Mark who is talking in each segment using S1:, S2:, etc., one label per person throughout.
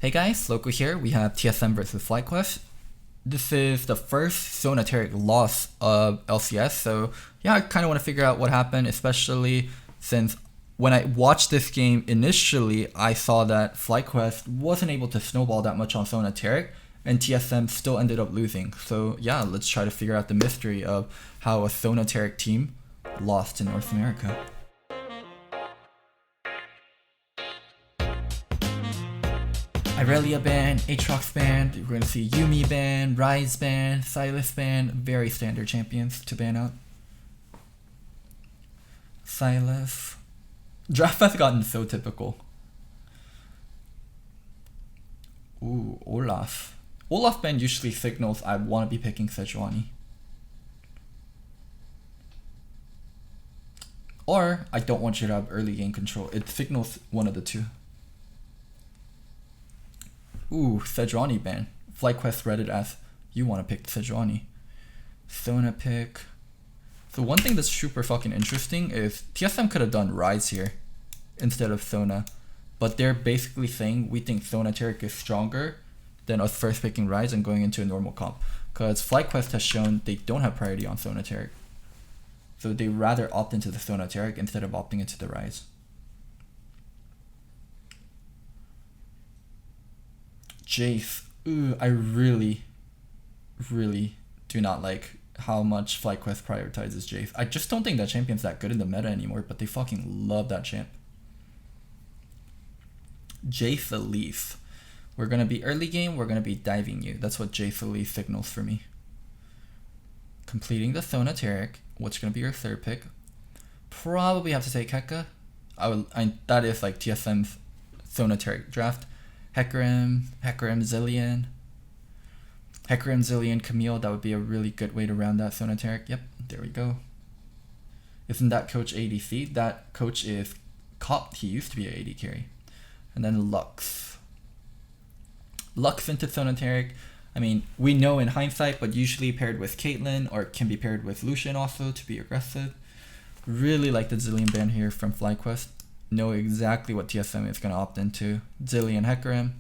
S1: Hey guys, Loco here. We have TSM versus FlyQuest. This is the first SONA TARIC loss of LCS, so yeah, I kind of want to figure out what happened, especially since when I watched this game initially, I saw that FlyQuest wasn't able to snowball that much on SONA TARIC, and TSM still ended up losing. So yeah, let's try to figure out the mystery of how a SONA TARIC team lost in North America. Irelia ban, Aatrox ban, we're going to see Yuumi ban, Ryze ban, Sylas ban, very standard champions to ban out. Sylas. Draft has gotten so typical. Ooh, Olaf. Olaf ban usually signals I want to be picking Sejuani. Or I don't want you to have early game control. It signals one of the two. Ooh, Sejuani ban. FlyQuest read it as, you want to pick Sejuani. SONA pick. So one thing that's super fucking interesting is TSM could have done Ryze here instead of SONA. But they're basically saying we think SONA TARIC is stronger than us first picking Ryze and going into a normal comp. Because FlyQuest has shown they don't have priority on SONA TARIC. So they rather opt into the SONA TARIC instead of opting into the Ryze. Jace. Ooh, I really do not like how much FlyQuest prioritizes Jace. I just don't think that champion's that good in the meta anymore, but they fucking love that champ. Jace Elise. We're going to be early game, we're going to be diving you. That's what Jace Elise signals for me. Completing the SONA TARIC. What's going to be your third pick? Probably have to take Heka. That is like TSM's SONA TARIC draft. Hecarim, Zillion. Hecarim, Zillion, Camille, that would be a really good way to round that SONA TARIC. Yep, there we go. Isn't that coach ADC? That coach is Cop. He used to be an AD carry. And then Lux. Lux into SONA TARIC. I mean, we know in hindsight, but usually paired with Caitlyn or can be paired with Lucian also to be aggressive. Really like the Zillion ban here from FlyQuest. Know exactly what TSM is going to opt into. Zillion Hecarim,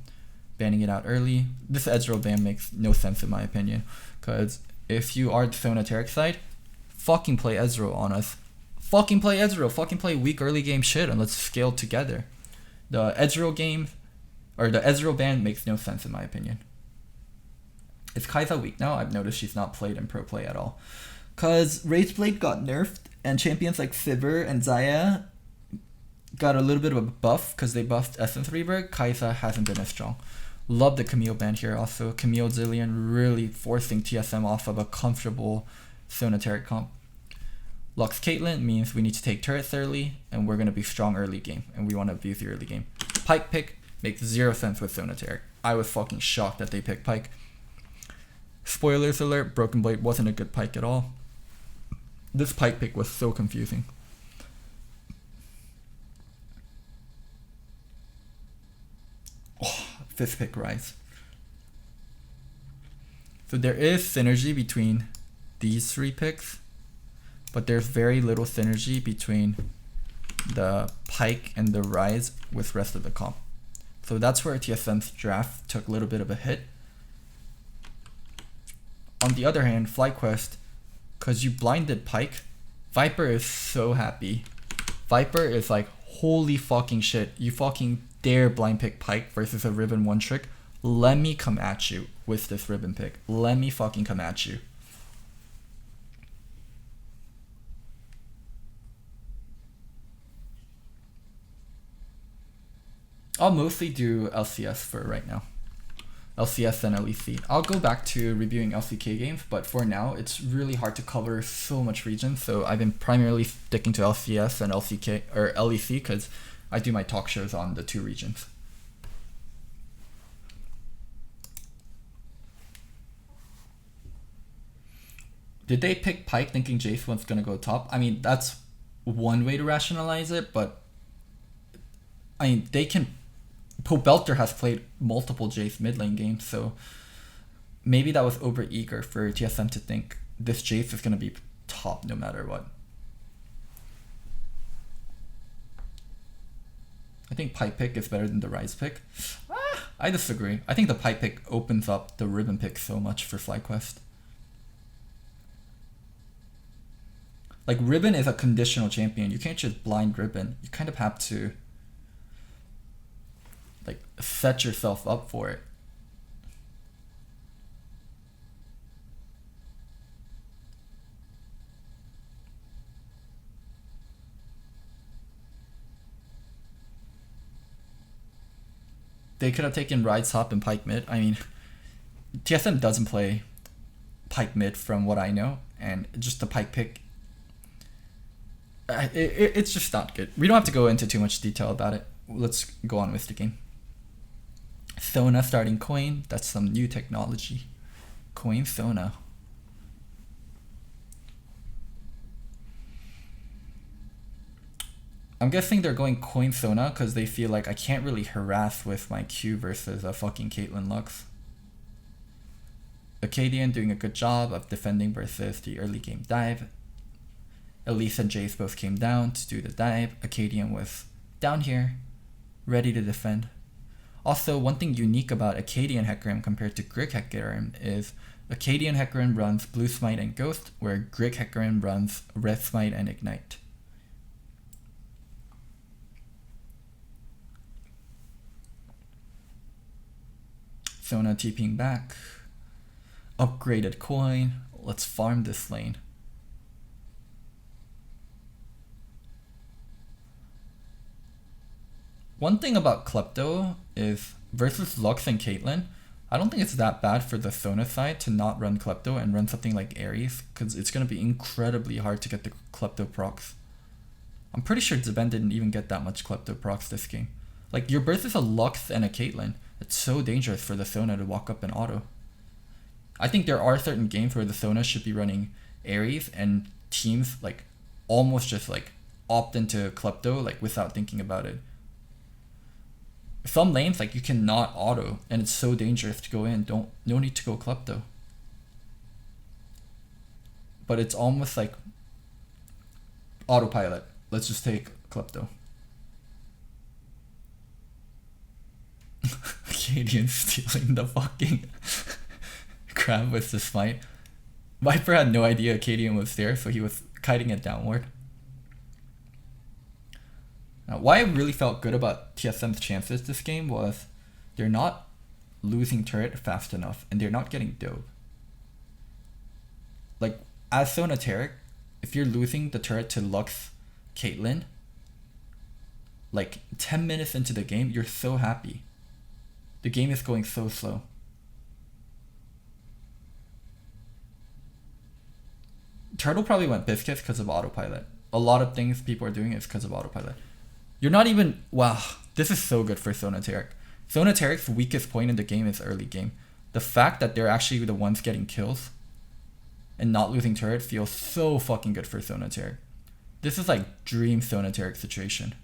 S1: banning it out early. This Ezreal ban makes no sense in my opinion, because if you are the SONA TARIC side, fucking play Ezreal on us. Fucking play Ezreal. Fucking play weak early game shit and let's scale together. The Ezreal game, or the Ezreal ban makes no sense in my opinion. Is Kai'Sa weak now? I've noticed she's not played in pro play at all. Because Rageblade got nerfed and champions like Sivir and Xayah got a little bit of a buff because they buffed Essence Reaver. Kai'Sa hasn't been as strong. Love the Camille ban here also. Camille Zillion really forcing TSM off of a comfortable SONA TARIC comp. Lux Caitlyn means we need to take turrets early and we're going to be strong early game and we want to abuse the early game. Pyke pick makes zero sense with SONA TARIC. I was fucking shocked that they picked Pyke. Spoilers alert, Broken Blade wasn't a good Pyke at all. This Pyke pick was so confusing. Oh, fifth pick Ryze. So there is synergy between these three picks, but there's very little synergy between the Pyke and the Ryze with rest of the comp. So that's where TSM's draft took a little bit of a hit. On the other hand, FlyQuest, because you blinded Pyke, Viper is so happy. Viper is like, holy fucking shit, you fucking dare blind pick Pyke versus a Ribbon one trick. Let me come at you with this Ribbon pick. Let me fucking come at you. I'll mostly do LCS for right now. LCS and LEC. I'll go back to reviewing LCK games, but for now, it's really hard to cover so much region, so I've been primarily sticking to LCS and LCK or LEC because I do my talk shows on the two regions. Did they pick Pyke thinking Jace was going to go top? I mean, that's one way to rationalize it, but I mean, they can... Pobelter has played multiple Jace mid lane games, so maybe that was over eager for TSM to think this Jace is going to be top no matter what. I think Pyke pick is better than the Ryze pick. I disagree. I think the pipe pick opens up the ribbon pick so much for FlyQuest. Like, ribbon is a conditional champion. You can't just blind ribbon. You kind of have to, like, set yourself up for it. They could have taken Ride Top and Pike mid. I mean, TSM doesn't play Pike mid from what I know, and just the Pike pick, it's just not good. We don't have to go into too much detail about it. Let's go on with the game. SONA starting coin. That's some new technology. Coin SONA. I'm guessing they're going coin SONA because they feel like I can't really harass with my Q versus a fucking Caitlyn Lux. Acadian doing a good job of defending versus the early game dive. Elise and Jace both came down to do the dive. Acadian was down here, ready to defend. Also, one thing unique about Acadian Hecarim compared to Grig Hecarim is Acadian Hecarim runs Blue Smite and Ghost, where Grig Hecarim runs Red Smite and Ignite. SONA TPing back. Upgraded coin. Let's farm this lane. One thing about Klepto is versus Lux and Caitlyn, I don't think it's that bad for the SONA side to not run Klepto and run something like Ares, because it's going to be incredibly hard to get the Klepto procs. I'm pretty sure Zeben didn't even get that much Klepto procs this game. Like, your versus a Lux and a Caitlyn, it's so dangerous for the SONA to walk up and auto. I think there are certain games where the SONA should be running Ares and teams like almost just like opt into Klepto like without thinking about it. Some lanes like you cannot auto and it's so dangerous to go in. No need to go Klepto. But it's almost like autopilot. Let's just take Klepto. Acadian stealing the fucking crab with the smite. Viper had no idea Acadian was there, so he was kiting it downward. Now, why I really felt good about TSM's chances this game was they're not losing turret fast enough, and they're not getting dope. Like, as SONA TARIC, if you're losing the turret to Lux Caitlyn, like 10 minutes into the game, you're so happy. The game is going so slow. Turtle probably went Biscuits because of autopilot. A lot of things people are doing is because of autopilot. You're not even... Wow, this is so good for SONA TARIC. SONA TARIC's weakest point in the game is early game. The fact that they're actually the ones getting kills and not losing turret feels so fucking good for SONA TARIC. This is like dream SONA TARIC situation.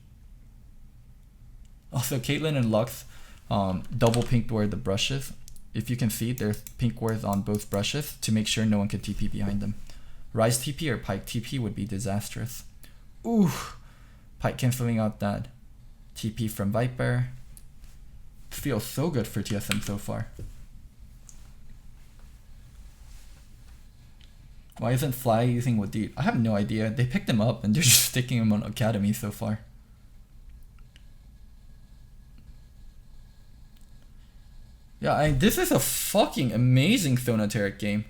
S1: Also, Caitlyn and Lux double pinked where the brushes. If you can see, there's pink words on both brushes to make sure no one can TP behind them. Rise TP or Pike TP would be disastrous. Ooh, Pike cancelling out that TP from Viper. Feels so good for TSM so far. Why isn't Fly using Wadid? I have no idea. They picked him up and they're just sticking him on Academy so far. Yeah, this is a fucking amazing SONA TARIC game.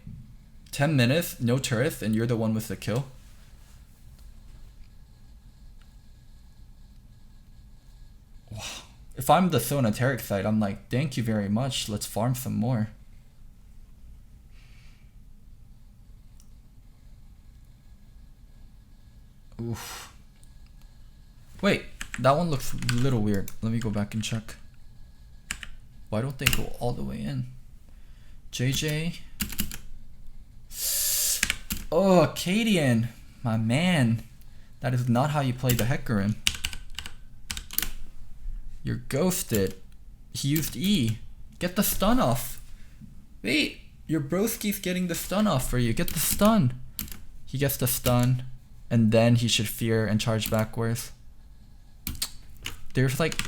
S1: 10 minutes, no turrets, and you're the one with the kill. Wow. If I'm the SONA TARIC side, I'm like, thank you very much. Let's farm some more. Oof. Wait, that one looks a little weird. Let me go back and check. Why don't they go all the way in? JJ. Oh, Acadian. My man. That is not how you play the Hecarim. You're ghosted. He used E. Get the stun off. Wait, your broski's getting the stun off for you. Get the stun. He gets the stun. And then he should fear and charge backwards. There's like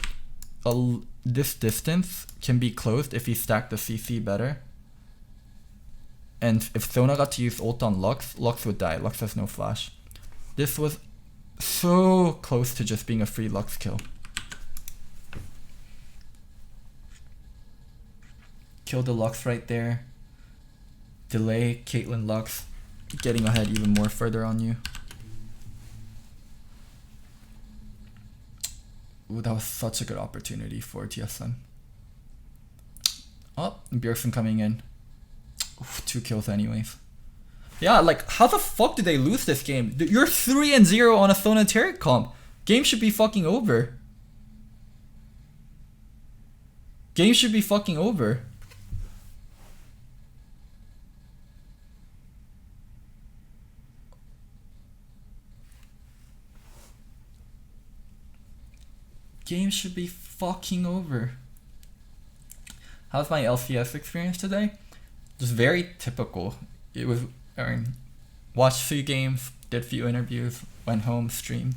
S1: this distance can be closed if he stacked the CC better. And if Sona got to use ult on Lux, Lux would die. Lux has no flash. This was so close to just being a free Lux kill. Kill the Lux right there. Delay Caitlyn Lux getting ahead even more further on you. Ooh, that was such a good opportunity for TSM. Oh, Bjergsen coming in. Oof, 2 kills anyways. Yeah, like, how the fuck did they lose this game? You're 3-0 on a SONA TARIC comp. Game should be fucking over. Game should be fucking over. Game should be fucking over. How's my LCS experience today? Just very typical. It was, watched 3 games, did a few interviews, went home, streamed.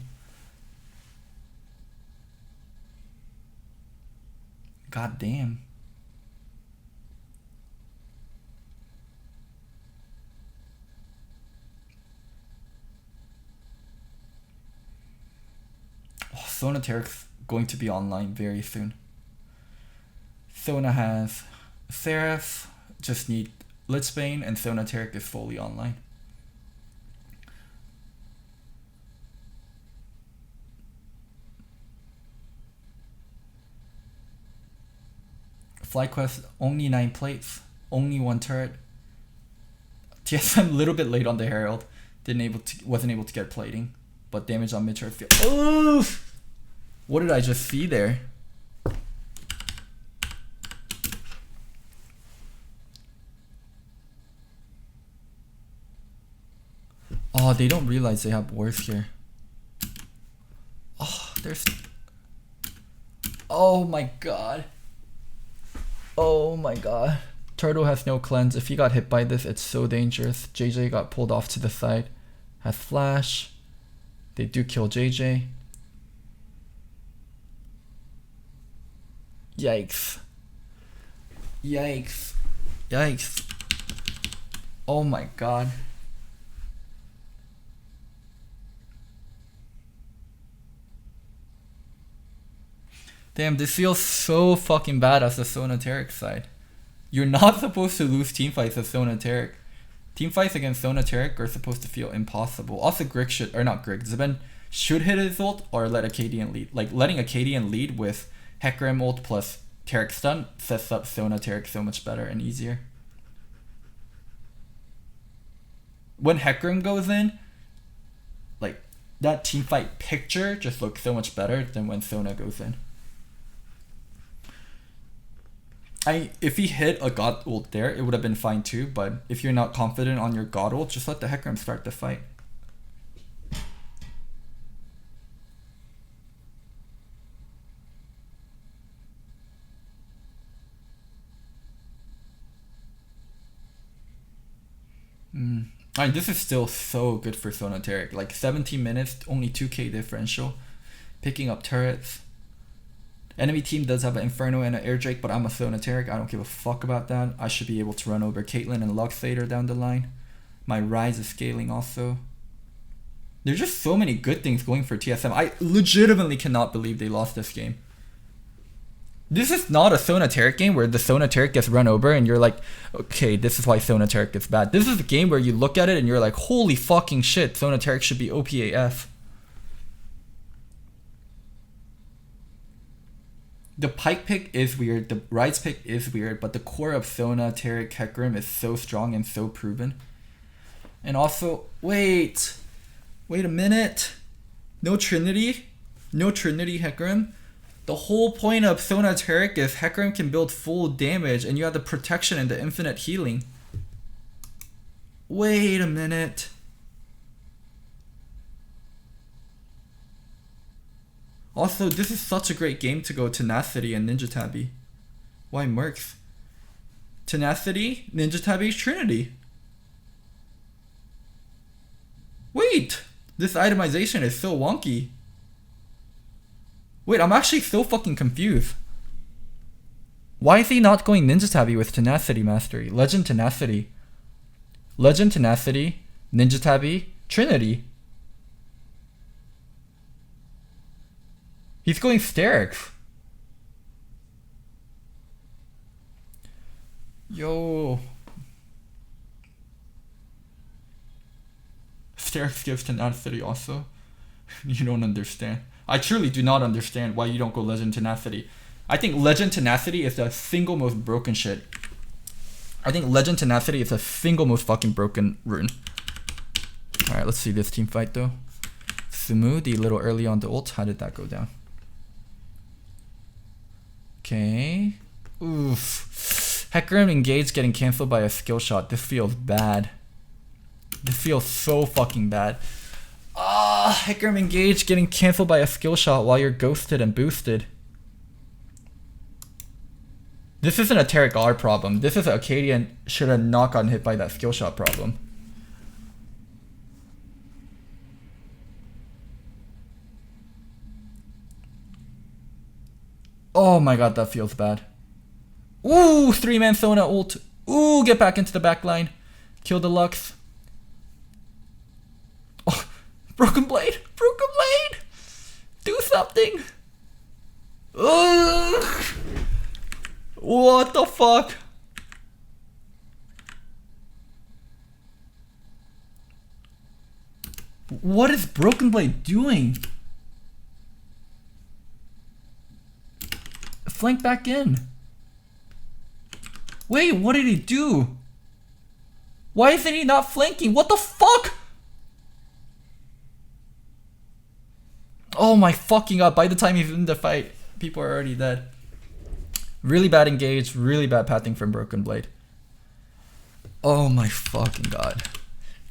S1: God damn. Oh, SONA TARIC's going to be online very soon. SONA has Seraph, just need Blitzbane, and SONA TARIC is fully online. FlyQuest, only 9 plates, only 1 turret. TSM a little bit late on the Herald, wasn't able to get plating, but damage on mid turret field. Oh! What did I just see there? Oh, they don't realize they have wars here. Oh, there's... Oh my god. Oh my god. Turtle has no cleanse. If he got hit by this, it's so dangerous. JJ got pulled off to the side. Has flash. They do kill JJ. Yikes. Yikes. Yikes. Oh my god. Damn, this feels so fucking bad as the SONA TARIC side. You're not supposed to lose teamfights as SONA TARIC. Teamfights against SONA TARIC are supposed to feel impossible. Also, Greg should, or not Greg, Zeben should hit his ult or let Acadian lead. Like, letting Acadian lead with Hecarim ult plus TARIC stun sets up SONA TARIC so much better and easier. When Hecarim goes in, like, that teamfight picture just looks so much better than when SONA goes in. If he hit a God ult there, it would have been fine too, but if you're not confident on your God ult, just let the Hecarim start the fight. This is still so good for SONA TARIC. Like 17 minutes, only 2k differential. Picking up turrets. Enemy team does have an Inferno and an Air Drake, but I'm a SONA TARIC. I don't give a fuck about that. I should be able to run over Caitlyn and Lux later down the line. My Rise is scaling also. There's just so many good things going for TSM. I legitimately cannot believe they lost this game. This is not a SONA TARIC game where the SONA TARIC gets run over and you're like, okay, this is why SONA TARIC is bad. This is a game where you look at it and you're like, holy fucking shit, SONA TARIC should be OPAF. The Pyke pick is weird, the Rise pick is weird, but the core of SONA TARIC Hecarim is so strong and so proven. And also, wait a minute. No Trinity Hecarim. The whole point of SONA TARIC is Hecarim can build full damage and you have the protection and the infinite healing. Wait a minute. Also, this is such a great game to go Tenacity and Ninja Tabby. Why Mercs? Tenacity, Ninja Tabby, Trinity. Wait! This itemization is so wonky. Wait, I'm actually so fucking confused. Why is he not going Ninja Tabi with Tenacity Mastery? Legend Tenacity. Legend Tenacity, Ninja Tabi, Trinity. He's going Sterix. Yo. Sterix gives Tenacity also. You don't understand. I truly do not understand why you don't go Legend Tenacity. I think Legend Tenacity is the single most broken shit. I think Legend Tenacity is the single most fucking broken rune. Alright, let's see this team fight though. Smooth, a little early on the ult. How did that go down? Okay. Oof. Hecarim engaged getting cancelled by a skill shot. This feels bad. This feels so fucking bad. Hecarim engaged getting cancelled by a skill shot while you're ghosted and boosted. This isn't a Taric R problem. This is an Acadian should have not gotten hit by that skill shot problem. Oh my god, that feels bad. Ooh, 3-man Sona ult. Ooh, get back into the back line. Kill the Lux. Oh, Broken Blade. Broken Blade. Do something. Ugh. What the fuck? What is Broken Blade doing? Flank back in. Wait, what did he do? Why isn't he not flanking? What the fuck? Oh my fucking god, by the time he's in the fight, people are already dead. Really bad engage, really bad pathing from Broken Blade. Oh my fucking god.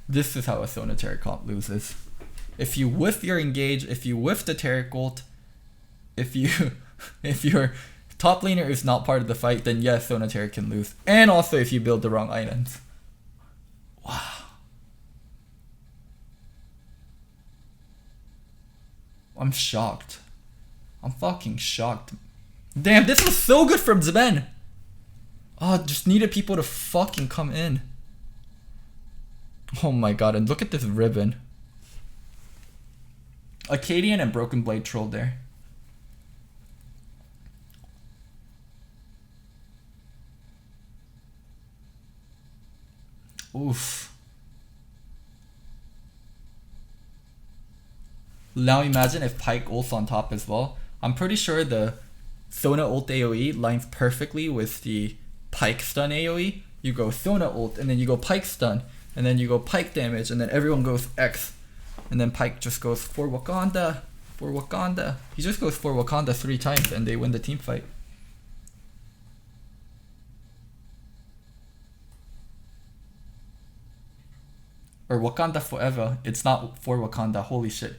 S1: This is how a SONA TARIC comp loses. If you whiff your engage, if you whiff the TARIC ult, if your top laner is not part of the fight, then yes, SONA TARIC can lose. And also if you build the wrong items. Wow. I'm shocked. I'm fucking shocked. Damn, this was so good from Zben. Oh, just needed people to fucking come in. Oh my god, and look at this ribbon. Acadian and Broken Blade trolled there. Oof. Now imagine if Pyke ults on top as well. I'm pretty sure the Sona ult AoE lines perfectly with the Pyke stun AoE. You go Sona ult, and then you go Pyke stun, and then you go Pyke damage, and then everyone goes X. And then Pyke just goes for Wakanda, for Wakanda. He just goes for Wakanda 3 times and they win the team fight. Or Wakanda forever. It's not for Wakanda. Holy shit.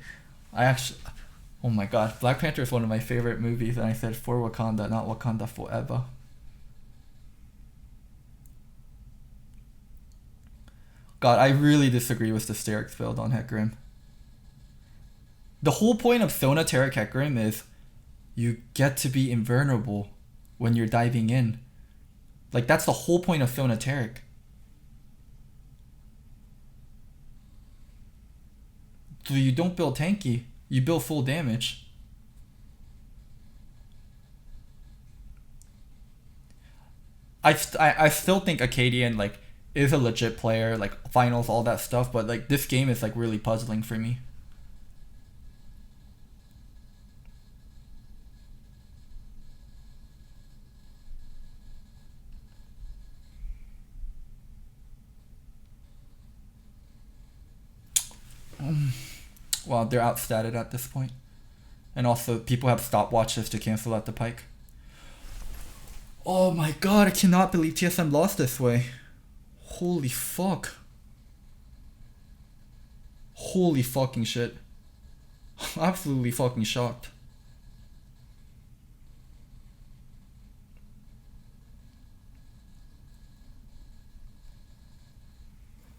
S1: Oh my god. Black Panther is one of my favorite movies and I said for Wakanda, not Wakanda forever. God, I really disagree with the Sterix build on Hecarim. The whole point of Sona TARIC Hecarim is you get to be invulnerable when you're diving in. Like, that's the whole point of Sona TARIC. So you don't build tanky, you build full damage. I still think Acadian, like, is a legit player, like, finals, all that stuff, but, like, this game is, like, really puzzling for me. Well, they're outstatted at this point. And also, people have stopwatches to cancel out the Pyke. Oh my god, I cannot believe TSM lost this way. Holy fuck. Holy fucking shit. Absolutely fucking shocked.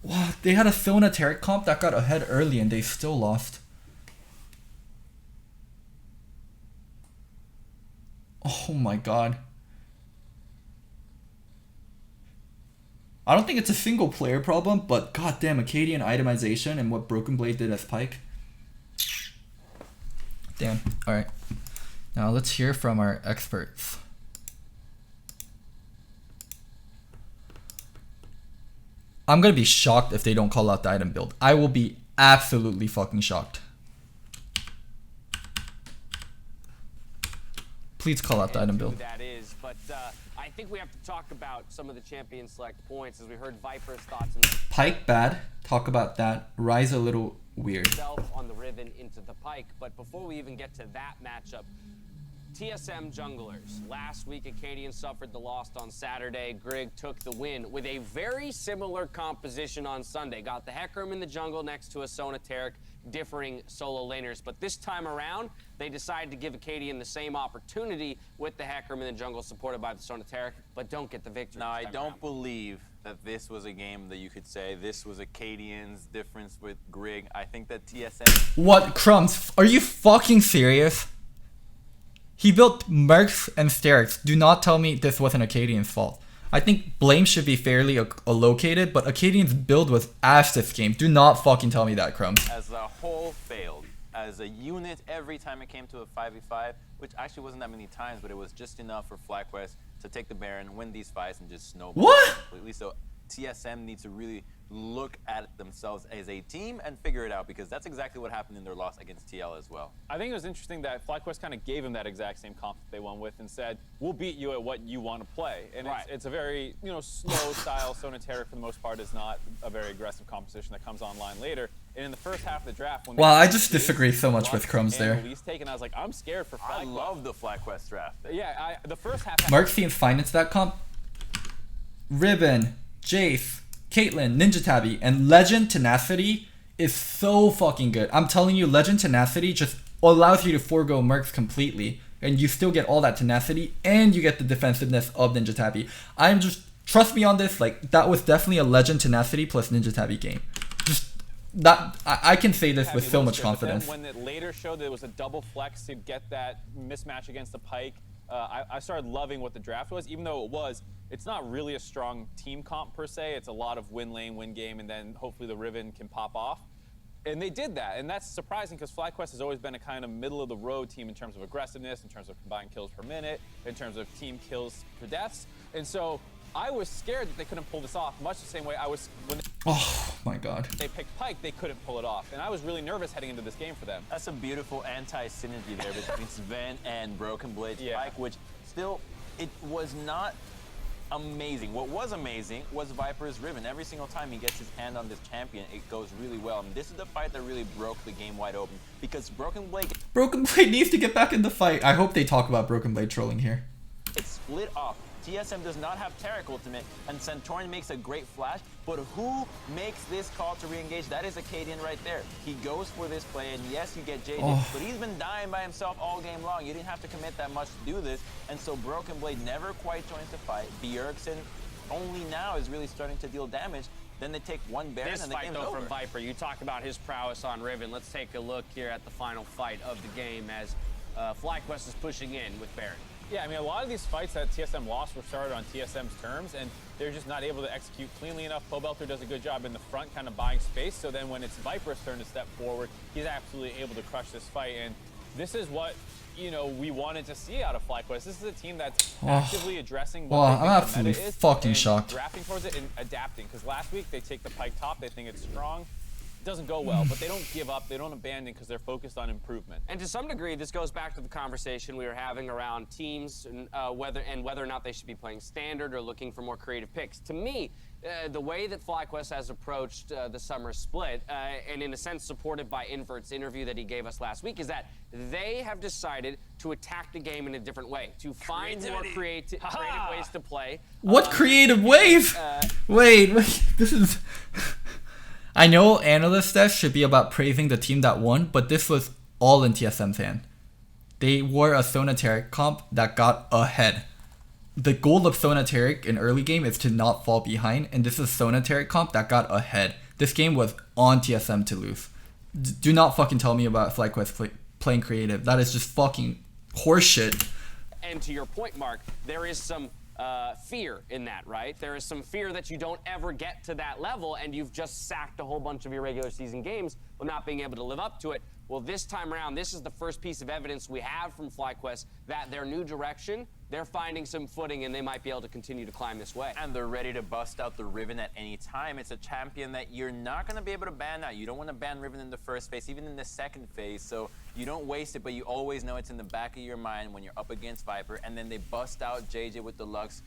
S1: Wow, they had a Sona TARIC comp that got ahead early and they still lost. Oh my god. I don't think it's a single player problem, but goddamn, Acadian itemization and what Broken Blade did as Pike. Damn. Alright. Now let's hear from our experts. I'm gonna be shocked if they don't call out the item build. I will be absolutely fucking shocked. Please call out the item build.
S2: That is, but I think we have to talk about some of the champion select points as we heard Viper's thoughts.
S1: Pike bad. Talk about that. Rise a little weird.
S2: On the Riven into the Pike, but before we even get to that matchup, TSM junglers. Last week, Acadian suffered the loss on Saturday. Grig took the win with a very similar composition on Sunday. Got the Hecarim in the jungle next to a SONA TARIC, differing solo laners. But this time around, they decided to give Acadian the same opportunity with the Hecarim in the jungle, supported by the SONA TARIC, but don't get the victory.
S3: Now, I don't believe that this was a game that you could say this was Acadian's difference with Grig. I think that TSM...
S1: What? Crumbs? Are you fucking serious? He built Mercs and Sterix. Do not tell me this wasn't Acadian's fault. I think blame should be fairly allocated, but Acadian's build was ass this game. Do not fucking tell me that, Crumbs.
S3: As a whole, failed. As a unit, every time it came to a 5v5, which actually wasn't that many times, but it was just enough for FlyQuest to take the Baron, win these fights, and just snowball
S1: What?
S3: completely. So TSM needs to really look at themselves as a team and figure it out, because that's exactly what happened in their loss against TL as well.
S4: I think it was interesting that FlyQuest kind of gave him that exact same comp that they won with and said, we'll beat you at what you want to play. And it's a very, slow style. SONA TARIC, for the most part, is not a very aggressive composition that comes online later. And in the first half of the draft, when
S1: I just disagree so much with Crumbs there.
S4: I was like, I'm scared for FlyQuest.
S3: I love the FlyQuest draft.
S4: Yeah, the first half...
S1: Mark seems fine into that comp. Ribbon, Jace, Caitlyn, Ninja Tabby, and Legend Tenacity is so fucking good. I'm telling you, Legend Tenacity just allows you to forego Mercs completely, and you still get all that tenacity, and you get the defensiveness of Ninja Tabby. I'm just, trust me on this, like, that was definitely a Legend Tenacity plus Ninja Tabby game. Just, that, I can say this with so much confidence.
S4: When it later showed that it was a double flex to get that mismatch against the Pike, I started loving what the draft was, even though it's not really a strong team comp per se. It's a lot of win lane, win game, and then hopefully the Riven can pop off. And they did that, and that's surprising because FlyQuest has always been a kind of middle-of-the-road team in terms of aggressiveness, in terms of combined kills per minute, in terms of team kills per deaths. And so I was scared that they couldn't pull this off, much the same way I was when
S1: oh my god.
S4: They picked Pike, they couldn't pull it off. And I was really nervous heading into this game for them.
S3: That's a beautiful anti-synergy there between Sven and Broken Blade's Pike, which still, it was not amazing. What was amazing was Viper's Riven. Every single time he gets his hand on this champion, it goes really well. And this is the fight that really broke the game wide open, because Broken Blade
S1: needs to get back in the fight. I hope they talk about Broken Blade trolling here.
S3: It's split off. TSM does not have Taric ultimate, and Centaurion makes a great flash, but who makes this call to re-engage? That is Acadian right there. He goes for this play, and yes, you get JJ, but he's been dying by himself all game long. You didn't have to commit that much to do this, and so Broken Blade never quite joins the fight. Bjergsen only now is really starting to deal damage. Then they take one Baron, and the game's over.
S2: This fight, though, from Viper, you talk about his prowess on Riven. Let's take a look here at the final fight of the game as FlyQuest is pushing in with Baron.
S4: Yeah, I mean, a lot of these fights that TSM lost were started on TSM's terms, and they're just not able to execute cleanly enough. Pobelter does a good job in the front, kind of buying space, so then when it's Viper's turn to step forward, he's absolutely able to crush this fight, and this is what, we wanted to see out of FlyQuest. This is a team that's actively addressing what they think the meta is,
S1: fucking shocked.
S4: Drafting towards it and adapting, because last week they take the Pike top, they think it's strong. Doesn't go well, but they don't give up, they don't abandon, because they're focused on improvement.
S2: And to some degree, this goes back to the conversation we were having around teams and whether or not they should be playing standard or looking for more creative picks. To me, the way that FlyQuest has approached the summer split, and in a sense supported by Invert's interview that he gave us last week, is that they have decided to attack the game in a different way, to find more creative ways to play.
S1: What creative ways? Wait, this is... I know analyst stats should be about praising the team that won, but this was all in TSM's hand. They wore a SONA TARIC comp that got ahead. The goal of SONA TARIC in early game is to not fall behind, and this is SONA TARIC comp that got ahead. This game was on TSM to lose. Do not fucking tell me about FlyQuest playing creative. That is just fucking horseshit.
S2: And to your point, Mark, there is some fear in that, right? There is some fear that you don't ever get to that level, and you've just sacked a whole bunch of your regular season games while not being able to live up to it. Well, this time around, this is the first piece of evidence we have from FlyQuest that their new direction, they're finding some footing, and they might be able to continue to climb this way.
S3: And they're ready to bust out the Riven at any time. It's a champion that you're not going to be able to ban out. You don't want to ban Riven in the first phase, even in the second phase, so you don't waste it, but you always know it's in the back of your mind when you're up against Viper, and then they bust out JJ with the Lux.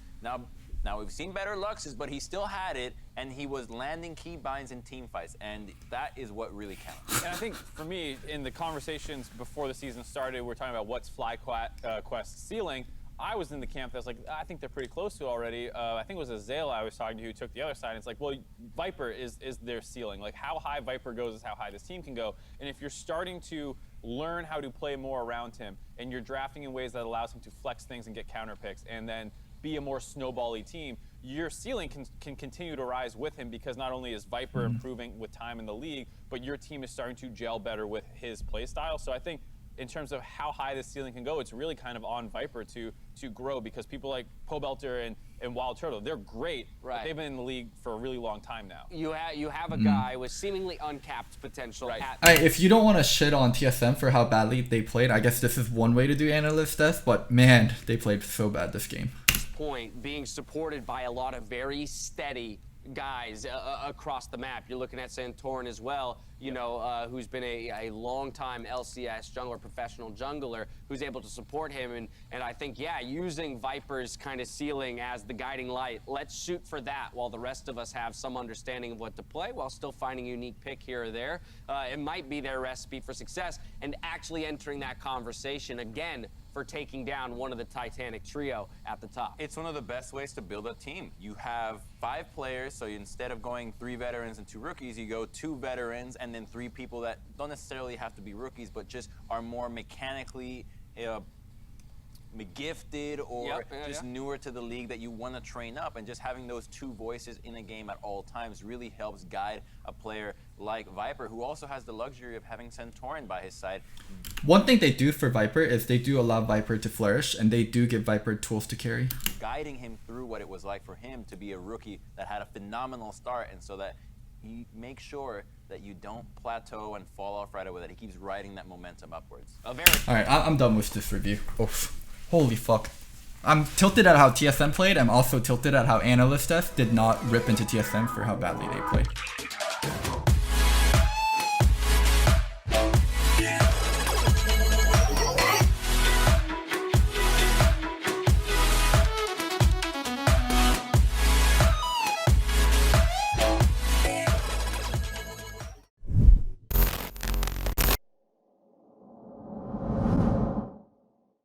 S3: Now we've seen better Luxes, but he still had it, and he was landing key binds in team fights, and that is what really counts.
S4: And I think for me, in the conversations before the season started, we're talking about what's FlyQuest's ceiling. I was in the camp that's like, I think they're pretty close to it already. I think it was Azale I was talking to who took the other side. And it's like, well, Viper is their ceiling. Like, how high Viper goes is how high this team can go. And if you're starting to learn how to play more around him, and you're drafting in ways that allows him to flex things and get counter picks, and then be a more snowbally team, your ceiling can continue to rise with him, because not only is Viper improving with time in the league, but your team is starting to gel better with his play style. So I think in terms of how high this ceiling can go, it's really kind of on Viper to grow, because people like Pobelter and Wild Turtle, they're great, but they've been in the league for a really long time now.
S2: You have a guy with seemingly uncapped potential.
S1: If you don't want to shit on TSM for how badly they played, I guess this is one way to do analyst death, but man, they played so bad this game.
S2: Point being supported by a lot of very steady guys across the map. You're looking at Santorin as well, you know, who's been a long-time LCS jungler, professional jungler, who's able to support him. And I think, yeah, using Viper's kind of ceiling as the guiding light, let's shoot for that while the rest of us have some understanding of what to play while still finding a unique pick here or there. It might be their recipe for success, and actually entering that conversation again for taking down one of the Titanic trio at the top.
S3: It's one of the best ways to build a team. You have 5 players, so instead of going 3 veterans and 2 rookies, you go 2 veterans and then 3 people that don't necessarily have to be rookies, but just are more mechanically gifted or just newer to the league that you want to train up. And just having those 2 voices in a game at all times really helps guide a player like Viper, who also has the luxury of having Santorin by his side.
S1: One thing they do for Viper is they do allow Viper to flourish, and they do give Viper tools to carry.
S3: Guiding him through what it was like for him to be a rookie that had a phenomenal start, and so that you make sure that you don't plateau and fall off right away, that he keeps riding that momentum upwards.
S1: Alright, I'm done with this review. Oof. Holy fuck. I'm tilted at how TSM played. I'm also tilted at how Analyst Death did not rip into TSM for how badly they played.